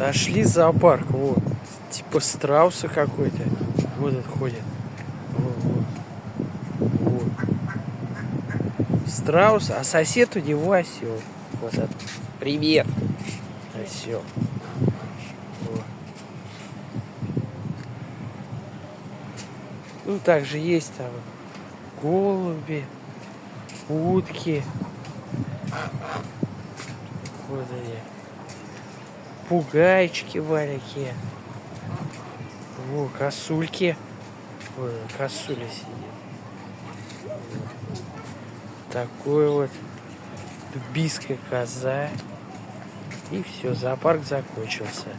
Нашли зоопарк, вот. Типа страуса какой-то. Вот он ходит. Вот. Страус, а сосед у него осел. Вот это. Привет. Осел. Вот. Ну, также есть там голуби, утки. Вот они. Пугайчики маленькие. Во, косульки. Вот, косуля сидит. Вот. Такой вот. Дубийская коза. И все, зоопарк закончился.